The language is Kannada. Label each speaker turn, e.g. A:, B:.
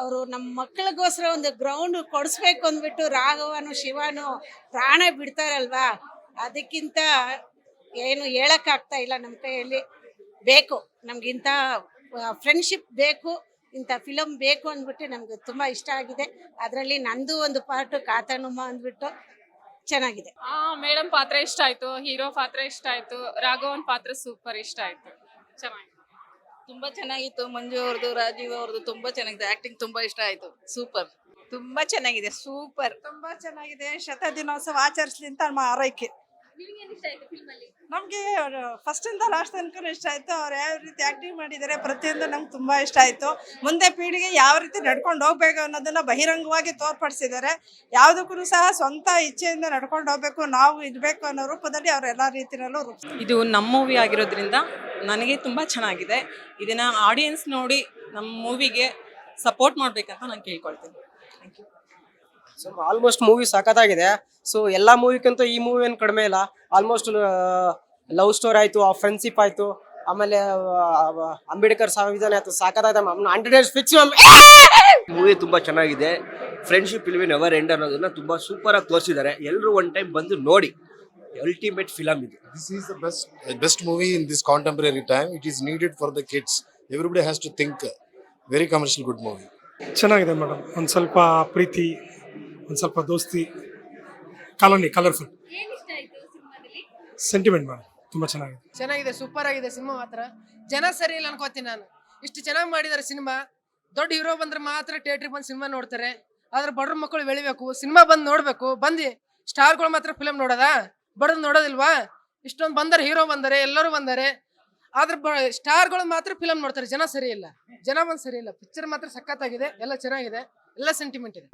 A: ಅವರು ನಮ್ಮ ಮಕ್ಕಳಿಗೋಸ್ಕರ ಒಂದು ಗ್ರೌಂಡ್ ಕೊಡಿಸ್ಬೇಕು ಅಂದ್ಬಿಟ್ಟು ರಾಘವನು ಶಿವನು ಪ್ರಾಣ ಬಿಡ್ತಾರಲ್ವಾ, ಅದಕ್ಕಿಂತ ಏನು ಹೇಳಕ್ಕಾಗ್ತಾ ಇಲ್ಲ. ನಮ್ಮ ಕೈಯಲ್ಲಿ ಬೇಕು, ನಮ್ಗಿಂತ ಫ್ರೆಂಡ್ಶಿಪ್ ಬೇಕು, ಇಂಥ ಫಿಲಮ್ ಬೇಕು ಅಂದ್ಬಿಟ್ಟು ನಮ್ಗೆ ತುಂಬ ಇಷ್ಟ ಆಗಿದೆ. ಅದರಲ್ಲಿ ನಂದು ಒಂದು ಪಾರ್ಟು ಕಾತನುಮ ಅಂದ್ಬಿಟ್ಟು ಚೆನ್ನಾಗಿದೆ.
B: ಮೇಡಮ್ ಪಾತ್ರ ಇಷ್ಟ ಆಯ್ತು, ಹೀರೋ ಪಾತ್ರ ಇಷ್ಟ ಆಯ್ತು, ರಾಘವನ್ ಪಾತ್ರ ಸೂಪರ್ ಇಷ್ಟ ಆಯ್ತು, ಚೆನ್ನಾಗಿ
C: ತುಂಬಾ ಚೆನ್ನಾಗಿತ್ತು. ಮಂಜು ಅವ್ರದ್ದು, ರಾಜೀವ್ ಅವ್ರದ್ದು ತುಂಬಾ ಚೆನ್ನಾಗಿದೆ. ಆಕ್ಟಿಂಗ್ ತುಂಬಾ ಇಷ್ಟ ಆಯ್ತು. ಸೂಪರ್, ತುಂಬಾ ಚೆನ್ನಾಗಿದೆ. ಸೂಪರ್,
D: ತುಂಬಾ ಚೆನ್ನಾಗಿದೆ. ಶತದಿನೋತ್ಸವ ಆಚರಿಸ್ಲಿ ಅಂತ ನಮ್ಮ ಆರೈಕೆ. ನಮ್ಗೆ ಫಸ್ಟ್ ಇಂದ ಲಾಸ್ಟ್ ತನಕ ಇಷ್ಟ ಆಯ್ತು. ಅವ್ರು ಯಾವ ರೀತಿ ಆಕ್ಟಿಂಗ್ ಮಾಡಿದ್ದಾರೆ ಪ್ರತಿಯೊಂದು ನಮ್ಗೆ ತುಂಬಾ ಇಷ್ಟ ಆಯ್ತು. ಮುಂದೆ ಪೀಳಿಗೆ ಯಾವ ರೀತಿ ನಡ್ಕೊಂಡು ಹೋಗ್ಬೇಕು ಅನ್ನೋದನ್ನ ಬಹಿರಂಗವಾಗಿ ತೋರ್ಪಡಿಸಿದ್ದಾರೆ. ಯಾವುದಕ್ಕೂ ಸಹ ಸ್ವಂತ ಇಚ್ಛೆಯಿಂದ ನಡ್ಕೊಂಡು ಹೋಗ್ಬೇಕು, ನಾವು ಇರ್ಬೇಕು ಅನ್ನೋ ರೂಪದಲ್ಲಿ ಅವ್ರು ಎಲ್ಲಾ ರೀತಿಯಲ್ಲೂ
E: ಇದು ನಮ್ಮ ಮೂವಿ ಆಗಿರೋದ್ರಿಂದ ನನಗೆ ತುಂಬಾ ಚೆನ್ನಾಗಿದೆ. ಇದನ್ನ ಆಡಿಯನ್ಸ್ ನೋಡಿ ನಮ್ಮ ಮೂವಿಗೆ ಸಪೋರ್ಟ್ ಮಾಡ್ಬೇಕಂತ ನಾನು ಕೇಳ್ಕೊಳ್ತೀನಿ. Thank you.
F: So almost movie ಸಖತ್ತಾಗಿದೆ. ಸೊ ಎಲ್ಲ ಮೂವಿಗಿಂತ ಈ ಮೂವಿ ಏನು ಕಡಿಮೆ ಇಲ್ಲ. ಆಲ್ಮೋಸ್ಟ್ ಲವ್ ಸ್ಟೋರಿ ಆಯ್ತು, ಆ ಫ್ರೆಂಡ್ಶಿಪ್ ಆಯ್ತು, ಆಮೇಲೆ ಅಂಬೇಡ್ಕರ್ ಸಂವಿಧಾನ ಆಯ್ತು, ಸಖತ್ತಾಗಿದೆ. 100 days ಫಿಕ್ಸ್.
G: ಮೂವಿ ತುಂಬಾ ಚೆನ್ನಾಗಿದೆ. ಫ್ರೆಂಡ್ಶಿಪ್ ಇಲ್ವೇ ನೆವರ್ ಎಂಡ್ ಅನ್ನೋದನ್ನ ತುಂಬಾ ಸೂಪರ್ ಆಗಿ ತೋರಿಸಿದ್ದಾರೆ. ಎಲ್ಲರೂ ಒನ್ ಟೈಮ್ ಬಂದು ನೋಡಿ. ಅಲ್ಟಿಮೇಟ್ ಫಿಲಮ್ ಇದು.
H: This is the best movie in this contemporary time. It is needed for the kids. Everybody has to think. Very commercial good movie.
I: ಚೆನ್ನಾಗಿದೆ ಮೇಡಮ್. ಒಂದು ಸ್ವಲ್ಪ ಪ್ರೀತಿ, ಒಂದು ಸ್ವಲ್ಪ ದೋಸ್ತಿ, ಕಾಲೋನಿ, ಕಲರ್ಫುಲ್, ಸೆಂಟಿಮೆಂಟ್ ಮೇಡಮ್. ತುಂಬ ಚೆನ್ನಾಗಿದೆ.
J: ಸೂಪರ್ ಆಗಿದೆ ಸಿನಿಮಾ. ಮಾತ್ರ ಜನ ಸರಿ ಇಲ್ಲ ಅನ್ಕೋತೀನಿ ನಾನು. ಇಷ್ಟು ಚೆನ್ನಾಗಿ ಮಾಡಿದ್ದಾರೆ ಸಿನಿಮಾ. ದೊಡ್ಡ ಹೀರೋ ಬಂದ್ರೆ ಮಾತ್ರ ಥಿಯೇಟ್ರಿಗೆ ಬಂದು ಸಿನಿಮಾ ನೋಡ್ತಾರೆ. ಆದ್ರೆ ಬಡ್ರ ಮಕ್ಕಳು ಬೆಳಿಬೇಕು, ಸಿನಿಮಾ ಬಂದು ನೋಡ್ಬೇಕು. ಬಂದು ಸ್ಟಾರ್ಗಳು ಮಾತ್ರ ಫಿಲಮ್ ನೋಡೋದಾ, ಬಡದ್ ನೋಡೋದಿಲ್ವಾ? ಇಷ್ಟೊಂದು ಬಂದರೆ, ಹೀರೋ ಬಂದರೆ, ಎಲ್ಲರೂ ಬಂದರೆ, ಆದ್ರೆ ಸ್ಟಾರ್ಗಳು ಮಾತ್ರ ಫಿಲಮ್ ನೋಡ್ತಾರೆ. ಜನ ಸರಿ ಇಲ್ಲ, ಜನ ಬಂದು ಸರಿ ಇಲ್ಲ. ಪಿಕ್ಚರ್ ಮಾತ್ರ ಸಖತ್ತಾಗಿದೆ, ಎಲ್ಲ ಚೆನ್ನಾಗಿದೆ, ಎಲ್ಲ ಸೆಂಟಿಮೆಂಟ್ ಇದೆ.